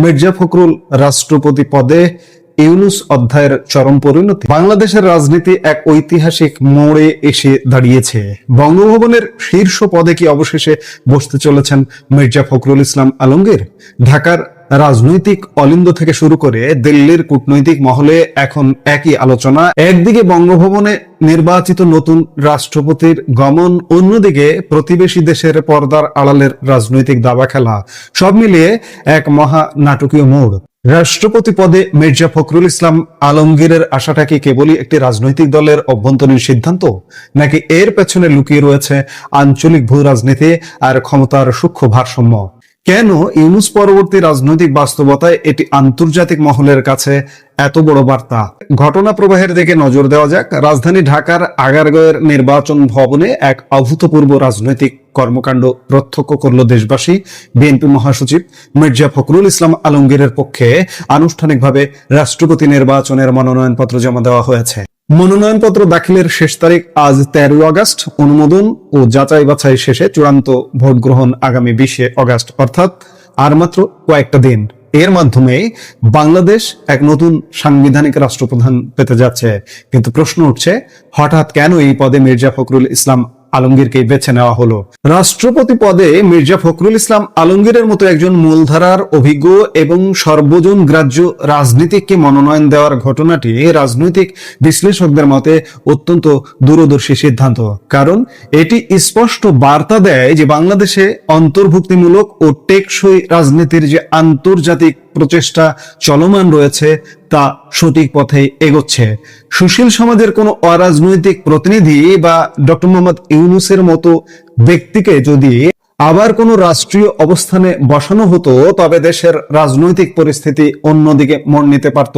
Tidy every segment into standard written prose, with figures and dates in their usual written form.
মির্জা ফখরুল রাষ্ট্রপতি পদে ইউনূস অধ্যায়ের চরম পরিণতি। বাংলাদেশের রাজনীতি এক ঐতিহাসিক মোড়ে এসে দাঁড়িয়েছে। বঙ্গভবনের শীর্ষ পদে কি অবশেষে বসতে চলেছেন মির্জা ফখরুল ইসলাম আলমগীর? ঢাকার রাজনৈতিক অলিন্দ থেকে শুরু করে দিল্লির কূটনৈতিক মহলে এখন একই আলোচনা। একদিকে বঙ্গভবনে নির্বাচিত নতুন রাষ্ট্রপতির গমন, অন্যদিকে প্রতিবেশী দেশের পর্দার আড়ালের রাজনৈতিক দাবা খেলা, সব মিলিয়ে এক মহা নাটকীয় মোড়। রাষ্ট্রপতি পদে মির্জা ফখরুল ইসলাম আলমগীরের আশাটা কি কেবলই একটি রাজনৈতিক দলের অভ্যন্তরীণ সিদ্ধান্ত, নাকি এর পেছনে লুকিয়ে রয়েছে আঞ্চলিক ভূ রাজনীতি আর ক্ষমতার সূক্ষ্ম ভারসাম্য? কেন ইউনূস পরবর্তী রাজনৈতিক বাস্তবতায় এটি আন্তর্জাতিক মহলের কাছে এত বড় বার্তা? ঘটনা প্রবাহের দিকে নজর দেওয়া যাক। রাজধানী ঢাকার আগারগাঁওয়ের নির্বাচন ভবনে এক অভূতপূর্ব রাজনৈতিক কর্মকাণ্ড প্রত্যক্ষ করল দেশবাসী। বিএনপি মহাসচিব মির্জা ফখরুল ইসলাম আলমগীরের পক্ষে আনুষ্ঠানিকভাবে রাষ্ট্রপতি নির্বাচনের মনোনয়নপত্র জমা দেওয়া হয়েছে। মনোনয়নপত্র দাখিলের শেষ তারিখ আজ 13 আগস্ট। অনুমোদন ও যাচাই বাছাই শেষে চূড়ান্ত ভোট গ্রহণ আগামী 20 আগস্ট, অর্থাৎ আর মাত্র কয়েকটা দিন। এর মাধ্যমে বাংলাদেশ এক নতুন সাংবিধানিক রাষ্ট্রপ্রধান পেতে যাচ্ছে। কিন্তু প্রশ্ন উঠছে, হঠাৎ কেন এই পদে মির্জা ফখরুল ইসলাম আলমগীরকে বেছে নেওয়া হলো? রাষ্ট্রপতি পদে মির্জা ফখরুল ইসলাম আলমগীরের মতো একজন মূলধারার অভিজ্ঞ এবং সর্বজন গ্রাহ্য রাজনীতিককে মনোনয়ন দেওয়ার ঘটনাটি রাজনৈতিক বিশ্লেষকদের মতে অত্যন্ত দূরদর্শী সিদ্ধান্ত। কারণ এটি স্পষ্ট বার্তা দেয় যে বাংলাদেশে অন্তর্ভুক্তিমূলক ও টেকসই রাজনীতির যে আন্তর্জাতিক প্রচেষ্টা চলমান রয়েছে তা সঠিক পথে এগোচ্ছে। সুশীল সমাজের কোনো অরাজনৈতিক প্রতিনিধি বা ডক্টর মোহাম্মদ ইউনূসের মতো ব্যক্তিকে যদি আবার কোনো রাষ্ট্রীয় অবস্থানে বসানো হতো, তবে দেশের রাজনৈতিক পরিস্থিতি অন্যদিকে মোড় নিতে পারত,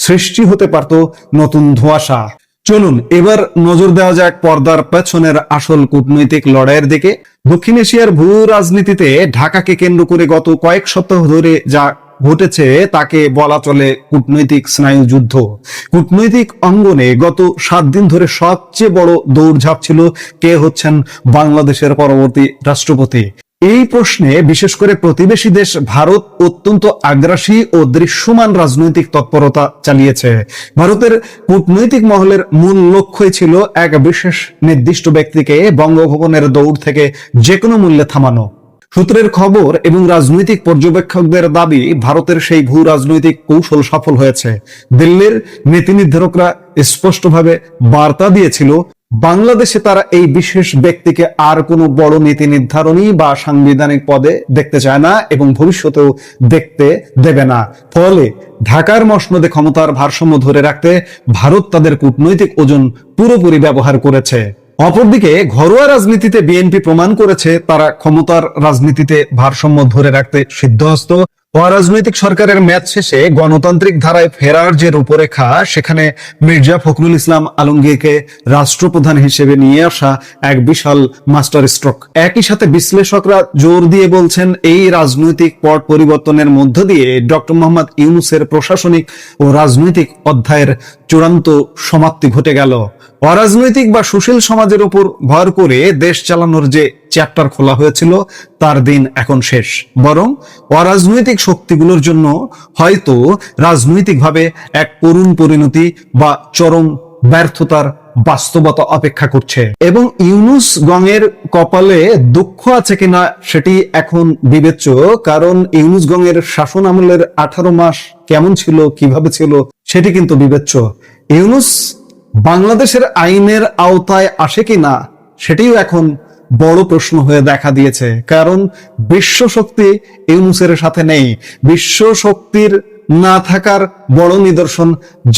সৃষ্টি হতে পারত নতুন ধোঁয়াশা। চলুন এবার নজর দেওয়া যাক পর্দার পেছনের আসল কূটনৈতিক লড়াইয়ের দিকে। দক্ষিণ এশিয়ার ভূ রাজনীতিতে ঢাকাকে কেন্দ্র করে গত কয়েক সপ্তাহ ধরে যা ঘটেছে তাকে বলা চলে কূটনৈতিক স্নায়ু যুদ্ধ। কূটনৈতিক অঙ্গনে গত 7 দিন ধরে সবচেয়ে বড় দৌড়ঝাঁপ ছিল কে হচ্ছেন বাংলাদেশের পরবর্তী রাষ্ট্রপতি। এই প্রশ্নে বিশেষ করে প্রতিবেশী দেশ ভারত অত্যন্ত আগ্রাসী ও দৃশ্যমান রাজনৈতিক তৎপরতা চালিয়েছে। ভারতের কূটনৈতিক মহলের মূল লক্ষ্যই ছিল এক বিশেষ নির্দিষ্ট ব্যক্তিকে বঙ্গভবনের দৌড় থেকে যে কোনো মূল্যে থামানো। সূত্রের খবর এবং রাজনৈতিক পর্যবেক্ষকদের দাবি, ভারতের সেই ভূ রাজনৈতিক কৌশল সফল হয়েছে। দিল্লির নীতি নির্ধারকরা স্পষ্টভাবে বার্তা দিয়েছিল বাংলাদেশে তারা এই বিশেষ ব্যক্তিকে আর কোনো বড় নীতি নির্ধারণী বা সাংবিধানিক পদে দেখতে চায় না এবং ভবিষ্যতেও দেখতে দেবে না। ফলে ঢাকার মসনদে ক্ষমতার ভারসাম্য ধরে রাখতে ভারত তাদের কূটনৈতিক ওজন পুরোপুরি ব্যবহার করেছে। অপরদিকে ঘরোয়া রাজনীতিতে বিএনপি প্রমাণ করেছে তারা ক্ষমতার রাজনীতিতে ভারসাম্য ধরে রাখতে সিদ্ধহস্ত। অরাজনৈতিক সরকারের মেয়াদ শেষে গণতান্ত্রিক ধারায় ফেরার যে রূপরেখা, সেখানে মির্জা ফখরুল ইসলাম আলমগীরকে রাষ্ট্রপ্রধান হিসেবে নিয়ে আসা এক বিশাল মাস্টার স্ট্রোক। একই সাথে বিশ্লেষকরা জোর দিয়ে বলছেন এই রাজনৈতিক পট পরিবর্তনের মধ্য দিয়ে ডক্টর মোহাম্মদ ইউনূসের প্রশাসনিক ও রাজনৈতিক অধ্যায়ের চূড়ান্ত সমাপ্তি ঘটে গেল। অরাজনৈতিক বা সুশীল সমাজের উপর ভর করে দেশ চালানোর যে চ্যাপ্টার খোলা হয়েছিল তার দিন এখন শেষ। বরং অরাজনৈতিক শক্তিগুলোর জন্য হয়তো রাজনৈতিকভাবে এক করুণ পরিণতি বা চরম ব্যর্থতার বাস্তবতা অপেক্ষা করছে। এবং ইউনূস গঙের কপালে দুঃখ আছে কিনা সেটি এখন বিবেচ্য। কারণ ইউনূস গঙের শাসন আমলের 18 মাস কেমন ছিল, কিভাবে ছিল সেটি কিন্তু বিবেচ্য। ইউনূস বাংলাদেশের আইনের আওতায় আসে কিনা সেটিও এখন বড় প্রশ্ন হয়ে দেখা দিয়েছে। কারণ বিশ্ব শক্তি ইউনূসের সাথে নেই। বিশ্ব শক্তির না থাকার বড় নিদর্শন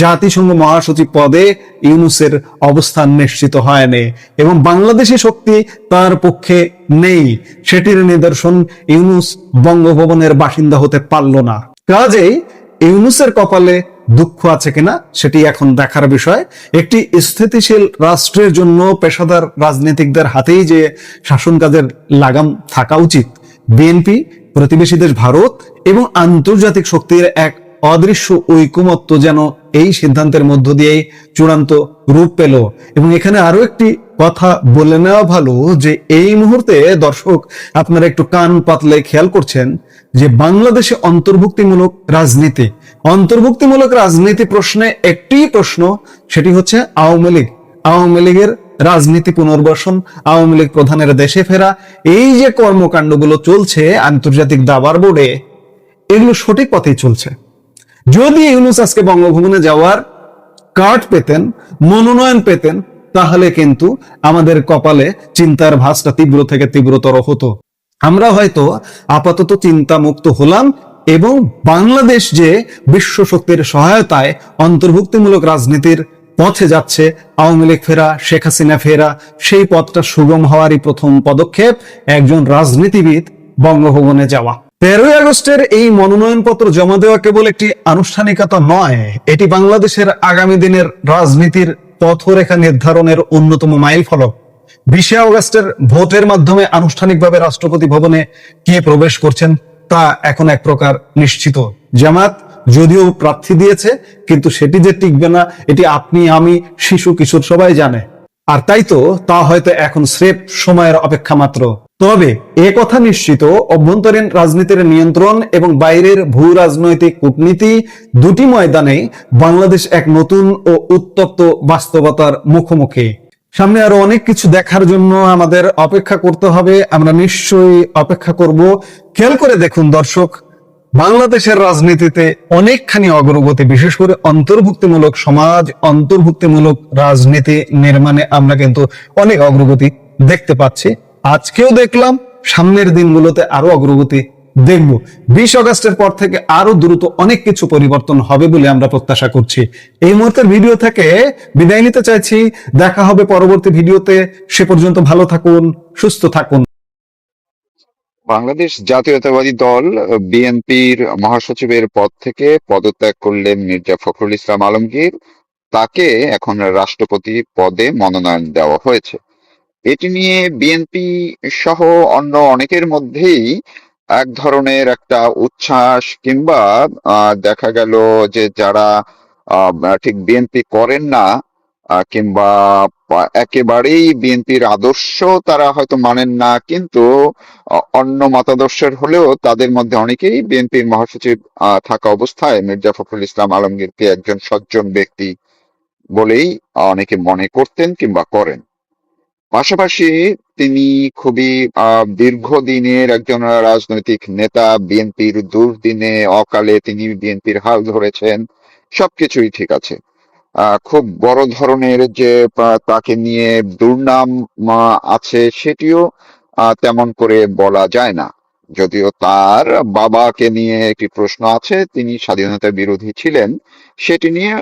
জাতিসংঘ মহাসচিব পদে ইউনূসের অবস্থান নিশ্চিত হয়নি এবং বাংলাদেশি শক্তি তার পক্ষে নেই, সেটির নিদর্শন ইউনূস বঙ্গভবনের বাসিন্দা হতে পারল না। কাজেই ইউনূসের কপালে দুঃখ আছে কিনা সেটি এখন দেখার বিষয়। একটি স্থিতিশীল রাষ্ট্রের জন্য পেশাদার রাজনীতিকদের হাতেই যে শাসন কাজের লাগাম থাকা উচিত। বিএনপি, প্রতিবেশী দেশ ভারত এবং আন্তর্জাতিক শক্তির এক অদৃশ্য ঐকমত্য যেন এই সিদ্ধান্তের মধ্য দিয়েই চূড়ান্ত রূপ পেল। এবং এখানে আরো একটি কথা বলে নেওয়া ভালো যে এই মুহূর্তে দর্শক আপনারা একটু কান পাতলে খেয়াল করছেন যে বাংলাদেশে অন্তর্ভুক্তিমূলক রাজনীতি প্রশ্নে একটি প্রশ্ন, সেটি হচ্ছে আওয়ামী লীগের রাজনীতি পুনর্বাসন, আওয়ামী লীগ প্রধানের দেশে ফেরা, এই যে কর্মকাণ্ডগুলো চলছে আন্তর্জাতিক দাবার বোর্ডে, এগুলো সঠিক পথেই চলছে। যদি ইউনূস আজকে বঙ্গভবনে যাওয়ার কার্ড পেতেন, মনোনয়ন পেতেন, তাহলে কিন্তু আমাদের কপালে চিন্তার ভাঁজটা তীব্র থেকে তীব্রতর হতো। আমরা হয়তো আপাতত চিন্তা মুক্ত হলাম এবং বাংলাদেশ যে বিশ্ব শক্তির সহায়তায় অন্তর্ভুক্তিমূলক রাজনীতির পথে যাচ্ছে, আওয়ামী লীগ ফেরা, শেখ হাসিনা ফেরা, সেই পথটা সুগম হওয়ারই প্রথম পদক্ষেপ একজন রাজনীতিবিদ বঙ্গভবনে যাওয়া। 13ই আগস্টের এই মনোনয়নপত্র জমা দেওয়া কেবল একটি আনুষ্ঠানিকতা নয়, এটি বাংলাদেশের আগামী দিনের রাজনীতির পথরেখা নির্ধারণের অন্যতম মাইল ফলক। 20 আগস্টের ভোটের মাধ্যমে আনুষ্ঠানিকভাবে রাষ্ট্রপতি ভবনে কে প্রবেশ করছেন তা এখন এক প্রকার নিশ্চিত। জামাত যদিও প্রার্থী দিয়েছে, কিন্তু সেটি যে টিকবে না এটি আপনি, আমি, শিশু কিশোর সবাই জানে। আর তাই তো তা হয়তো এখন স্রেফ সময়ের অপেক্ষা মাত্র। তবে এ কথা নিশ্চিত, অভ্যন্তরীণ রাজনীতির নিয়ন্ত্রণ এবং বাইরের ভূ রাজনৈতিক কূটনীতি দুটি ময়দানে বাংলাদেশ এক নতুন ও উত্তপ্ত বাস্তবতার মুখোমুখি। সামনে আরো অনেক কিছু দেখার জন্য আমাদের অপেক্ষা করতে হবে, আমরা নিশ্চয়ই অপেক্ষা করব। খেয়াল করে দেখুন দর্শক, বাংলাদেশের রাজনীতিতে অনেকখানি অগ্রগতি, বিশেষ করে অন্তর্ভুক্তিমূলক সমাজ, অন্তর্ভুক্তিমূলক রাজনীতি নির্মাণে আমরা কিন্তু অনেক অগ্রগতি দেখতে পাচ্ছি। আজকেও দেখলাম, সামনের দিনগুলোতে আরো অগ্রগতি দেখব। 20 আগস্টের পর থেকে আরো দ্রুত অনেক কিছু পরিবর্তন হবে বলে আমরা প্রত্যাশা করছি। এই মুহূর্তের ভিডিও থেকে বিদায় নিতে চাইছি। দেখা হবে পরবর্তী ভিডিওতে। সে পর্যন্ত ভালো থাকুন, সুস্থ থাকুন। বাংলাদেশ জাতীয়তাবাদী দল বিএনপির মহাসচিবের পদ থেকে পদত্যাগ করলেন মির্জা ফখরুল ইসলাম আলমগীর। তাকে এখন রাষ্ট্রপতি পদে মনোনয়ন দেওয়া হয়েছে। এটি নিয়ে বিএনপি সহ অন্য অনেকের মধ্যেই এক ধরনের একটা উচ্ছ্বাস, কিংবা দেখা গেল যে যারা ঠিক বিএনপি করেন না, কিংবা একেবারেই বিএনপির আদর্শ তারা হয়তো মানেন না, কিন্তু অন্য মতাদর্শের হলেও তাদের মধ্যে অনেকেই বিএনপির মহাসচিব থাকা অবস্থায় মির্জা ফখরুল ইসলাম আলমগীরকে একজন সজ্জন ব্যক্তি বলেই অনেকে মনে করতেন কিংবা করেন। পাশাপাশি তিনি খুবই দীর্ঘদিনের একজন রাজনৈতিক নেতা। বিএনপির দুর্দিনে অকালে তিনি বিএনপির হাল ধরেছেন, সবকিছুই ঠিক আছে। খুব বড় ধরনের যে তাকে নিয়ে দুর্নাম আছে, সেটিও তেমন করে বলা যায় না। যদিও তার বাবাকে নিয়ে একটি প্রশ্ন আছে, তিনি স্বাধীনতা বিরোধী ছিলেন, সেটি নিয়ে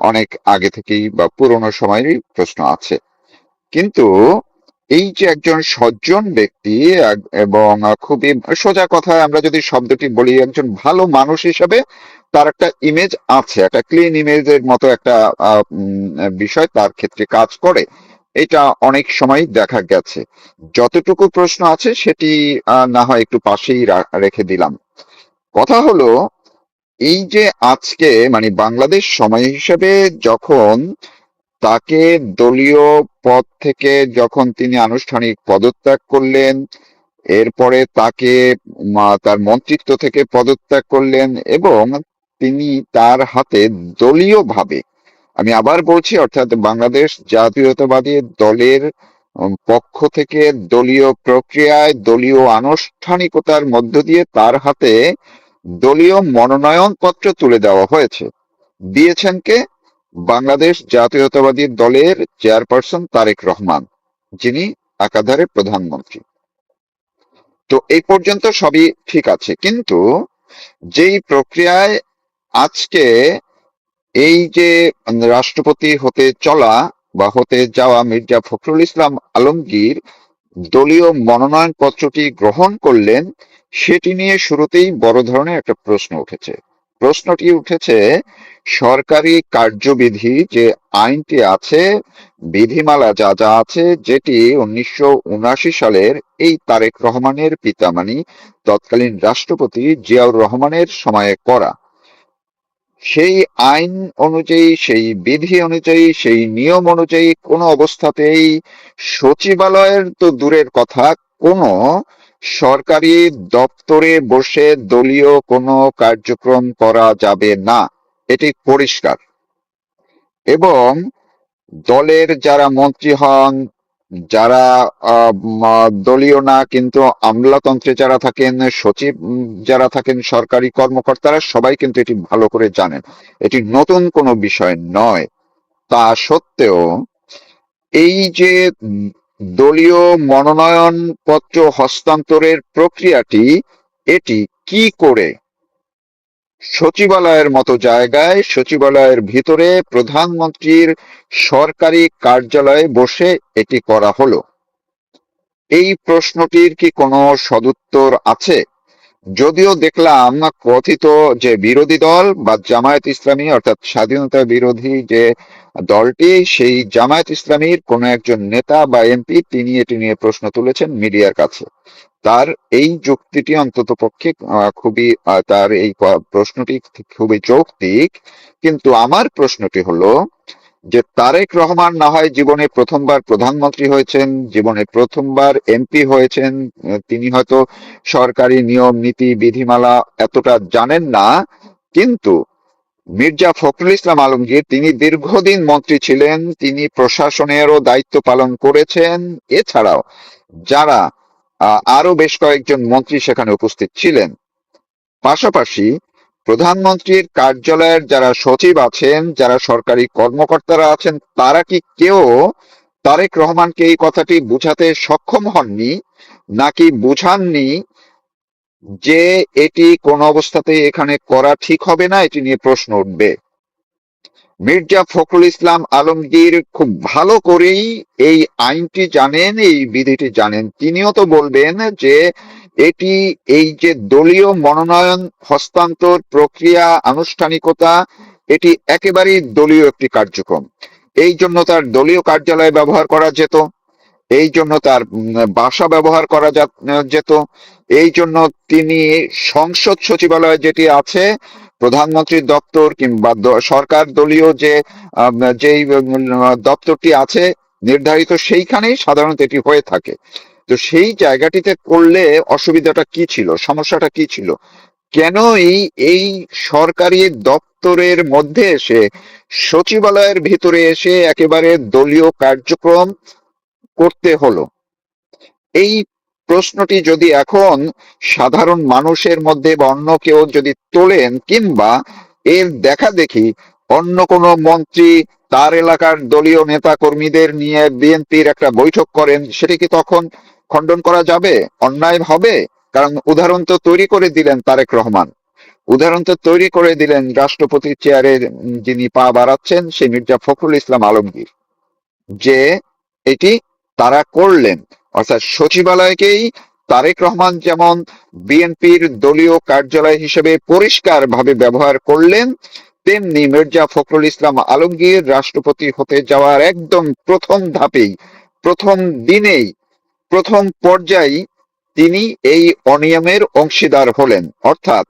অনেক আগে থেকেই বা পুরোনো সময়েরই প্রশ্ন আছে। কিন্তু এই যে একজন সজ্জন ব্যক্তি এবং খুবই সোজা কথায় আমরা যদি শব্দটি বলি, একজন ভালো মানুষ হিসেবে তার একটা ইমেজ আছে, একটা ক্লিন ইমেজের মতো একটা বিষয় তার ক্ষেত্রে কাজ করে। এটা অনেক সময় দেখা গেছে। যতটুকু প্রশ্ন আছে সেটি না হয় একটু পাশেই রেখে দিলাম। কথা হলো, এই যে আজকে মানে বাংলাদেশ সময় হিসেবে যখন তাকে দলীয় পদ থেকে যখন তিনি আনুষ্ঠানিক পদত্যাগ করলেন, এরপরে তাকে তার মন্ত্রিত্ব থেকে পদত্যাগ করলেন, এবং তিনি তার হাতে দলীয়ভাবে, আমি আবার বলছি, অর্থাৎ বাংলাদেশ জাতীয়তাবাদী দলের পক্ষ থেকে দলীয় প্রক্রিয়ায়, দলীয় আনুষ্ঠানিকতার মধ্য দিয়ে তার হাতে দলীয় মনোনয়ন পত্র তুলে দেওয়া হয়েছে। দিয়েছেন কে? বাংলাদেশ জাতীয়তাবাদী দলের চেয়ারপারসন তারেক রহমান, যিনি একাধারে প্রধানমন্ত্রী। তো এই পর্যন্ত সবই ঠিক আছে, কিন্তু যেই প্রক্রিয়ায় আজকে এই যে রাষ্ট্রপতি হতে চলা বা হতে যাওয়া মির্জা ফখরুল ইসলাম আলমগীর দলীয় মনোনয়ন পত্রটি গ্রহণ করলেন, সেটি নিয়ে শুরুতেই বড় ধরনের একটা প্রশ্ন উঠেছে। প্রশ্নটি উঠেছে, সরকারি কার্যবিধি যে আইনটি আছে, বিধিমালা যা যা আছে, যেটি 1979 সালের এই তারেক রহমানের পিতা মানে তৎকালীন রাষ্ট্রপতি জিয়াউর রহমানের সময়ে করা, সেই আইন অনুযায়ী, সেই বিধি অনুযায়ী, সেই নিয়ম অনুযায়ী কোনো অবস্থাতেই সচিবালয়ের তো দূরের কথা, কোনো সরকারি দপ্তরে বসে দলীয় কোনো কার্যক্রম করা যাবে না, এটি পরিষ্কার। এবং দলের যারা মন্ত্রী হন, যারা দলীয় না কিন্তু আমলাতন্ত্রে যারা থাকেন, সচিব যারা থাকেন, সরকারি কর্মকর্তারা সবাই কিন্তু এটি ভালো করে জানেন, এটি নতুন কোনো বিষয় নয়। তা সত্ত্বেও এই যে দলীয় মনোনয়ন পত্র হস্তান্তরের প্রক্রিয়াটি, এটি কি করে সচিবালয়ের মতো জায়গায়, সচিবালয়ের ভিতরে প্রধানমন্ত্রীর সরকারি কার্যালয়ে বসে এটি করা হলো, এই প্রশ্নটির কি কোনো সদুত্তর আছে? যদিও দেখলাম কথিত যে বিরোধী দল বা জামায়াত ইসলামী, অর্থাৎ স্বাধীনতা বিরোধী যে দলটি, সেই জামায়াত ইসলামীর কোন একজন নেতা বা এমপি তিনি এটি নিয়ে প্রশ্ন তুলেছেন মিডিয়ার কাছে। তার এই যুক্তিটি অন্ততপক্ষে খুবই, তার এই প্রশ্নটি খুবই যৌক্তিক। কিন্তু আমার প্রশ্নটি হলো যে তারেক রহমান না হয় জীবনে প্রথমবার প্রধানমন্ত্রী হয়েছেন, জীবনে প্রথমবার এমপি হয়েছেন, তিনি হয়তো সরকারি নিয়ম নীতি বিধিমালা এতটা জানেন না, কিন্তু মির্জা ফখরুল ইসলাম আলমগীর তিনি দীর্ঘদিন মন্ত্রী ছিলেন, তিনি প্রশাসনেরও দায়িত্ব পালন করেছেন। এছাড়াও যারা আরো বেশ কয়েকজন মন্ত্রী সেখানে উপস্থিত ছিলেন, পাশাপাশি প্রধানমন্ত্রীর কার্যালয়ের যারা সচিব আছেন, যারা সরকারি কর্মকর্তারা আছেন, তারা কি কেউ তারেক রহমানকে এই কথাটি বুঝাতে সক্ষম হননি, নাকি বুঝাননি যে এটি কোন অবস্থাতেই এখানে করা ঠিক হবে না, এটি নিয়ে প্রশ্ন উঠবে? মির্জা ফখরুল ইসলাম আলমগীর খুব ভালো করেই এই আইনটি জানেন, এই বিধিটি জানেন। তিনিও তো বলবেন যে এটি, এই যে দলীয় মনোনয়ন হস্তান্তর প্রক্রিয়া আনুষ্ঠানিকতা, এটি একেবারেই দলীয় একটি কার্যক্রম। এই জন্য তার দলীয় কার্যালয় ব্যবহার করা যেত, এই জন্য তার বাসা ব্যবহার করা যেত, এই জন্য তিনি সংসদ সচিবালয় যেটি আছে, প্রধানমন্ত্রীর দপ্তর কিংবা সরকার দলীয় যে যেই দপ্তরটি আছে নির্ধারিত, সেইখানেই সাধারণত এটি হয়ে থাকে। তো সেই জায়গাটিতে করলে অসুবিধাটা কি ছিল, সমস্যাটা কি ছিল? কেন এই এই সরকারি দপ্তরের মধ্যে এসে, সচিবালয়ের ভিতরে এসে একেবারে দলীয় কার্যক্রম করতে হলো? এই প্রশ্নটি যদি এখন সাধারণ মানুষের মধ্যে বা অন্য কেউ যদি তোলেন, কিংবা এর দেখা দেখি অন্য কোনো মন্ত্রী তার এলাকার দলীয় নেতা কর্মীদের নিয়ে বিএনপির একটা বৈঠক করেন, সেটি কি তখন খণ্ডন করা যাবে? অন্যায় হবে? কারণ উদাহরণ তো তৈরি করে দিলেন তারেক রহমান, উদাহরণ তো তৈরি করে দিলেন রাষ্ট্রপতির চেয়ারে যিনি পা বাড়াচ্ছেন সেই মির্জা ফখরুল ইসলাম আলমগীর, যে এটি তারা করলেন। অর্থাৎ সচিবালয়কেই তারেক রহমান যেমন বিএনপির দলীয় কার্যালয় হিসেবে পরিষ্কারভাবে ব্যবহার করলেন, তেমনি মির্জা ফখরুল ইসলাম আলমগীর রাষ্ট্রপতি হতে যাওয়ার একদম প্রথম ধাপেই, প্রথম দিনেই, প্রথম পর্যায়েই তিনি এই অনিয়মের অংশীদার হলেন। অর্থাৎ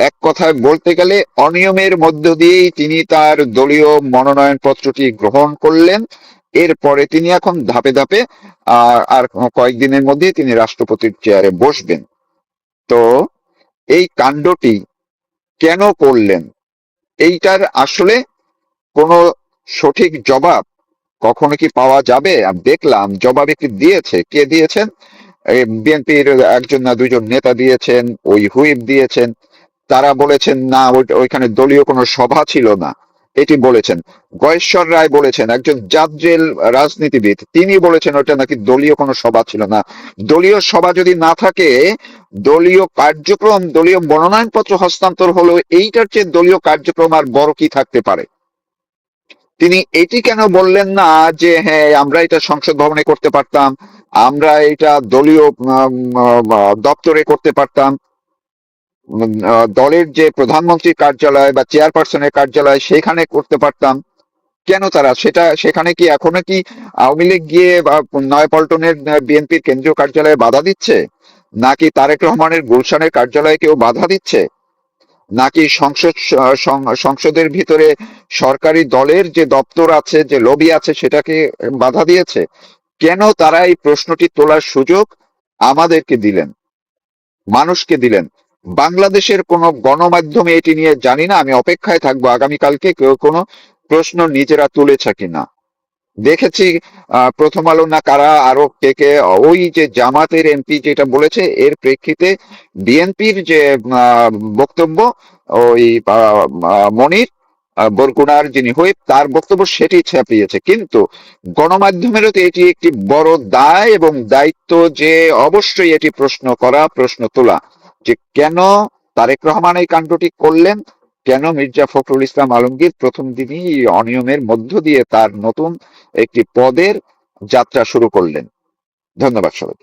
এক কথায় বলতে গেলে অনিয়মের মধ্য দিয়েই তিনি তার দলীয় মনোনয়ন পত্রটি গ্রহণ করলেন। এরপরে তিনি এখন ধাপে ধাপে আর কয়েকদিনের মধ্যে তিনি রাষ্ট্রপতির চেয়ারে বসবেন। তো এই কাণ্ডটি কেন করলেন, এইটার আসলে কোনো সঠিক জবাব কখনো কি পাওয়া যাবে? আমি দেখলাম জবাব একটি দিয়েছে, কে দিয়েছেন? বিএনপির একজন না দুইজন নেতা দিয়েছেন, ওই হুইপ দিয়েছেন। তারা বলেছেন না, ওইখানে দলীয় কোনো সভা ছিল না, এটি বলেছেন। গয়েশ্বর রায় বলেছেন, একজন জাদ্রেল রাজনীতিবিদ, তিনি বলেছেন ওটা নাকি দলীয় কোনো সভা ছিল না। দলীয় সভা যদি না থাকে, দলীয় কার্যক্রম, দলীয় মনোনয়নপত্র হস্তান্তর হলো, এইটার চেয়ে দলীয় কার্যক্রম আর বড় কি থাকতে পারে? তিনি এটি কেন বললেন না যে হ্যাঁ আমরা এটা সংসদ ভবনে করতে পারতাম, আমরা এটা দলীয় দপ্তরে করতে পারতাম, দলের যে প্রধানমন্ত্রীর কার্যালয় বা চেয়ারপারসনের কার্যালয় সেখানে করতে পারতাম? কেন তারা সেটা, সেখানে কি এখনো কি আওয়ামী লীগ গিয়ে বা নয়াপল্টনের বিএনপির কেন্দ্রীয় কার্যালয়ে বাধা দিচ্ছে, নাকি তারেক রহমানের গুলশানের কার্যালয়ে কেউ বাধা দিচ্ছে? নাকি সংসদের ভিতরে সরকারি দলের যে দপ্তর আছে, যে লবি আছে, সেটাকে বাধা দিয়েছে? কেন তারা এই প্রশ্নটি তোলার সুযোগ আমাদেরকে দিলেন, মানুষকে দিলেন? বাংলাদেশের কোন গণমাধ্যমে এটি নিয়ে জানি না, আমি অপেক্ষায় থাকবো আগামীকালকে কেউ কোনো প্রশ্ন নিজেরা তুলেছে কিনা। দেখেছি প্রথম আলো না কারা আরো কে কে ওই যে জামাতের এমপি যেটা বলেছে, এর প্রেক্ষিতে বিএনপির যে আহ, বক্তব্য, ওই মনির বরগুনার যিনি হুইপ, তার বক্তব্য সেটি ছাপিয়েছে। কিন্তু গণমাধ্যমেরও তো এটি একটি বড় দায় এবং দায়িত্ব যে অবশ্যই এটি প্রশ্ন করা, প্রশ্ন তোলা, যে কেন তারেক রহমান এই কাণ্ডটি করলেন, কেন মির্জা ফখরুল ইসলাম আলমগীর প্রথম দিনই এই অনিয়মের মধ্য দিয়ে তার নতুন একটি পদের যাত্রা শুরু করলেন। ধন্যবাদ সবাই।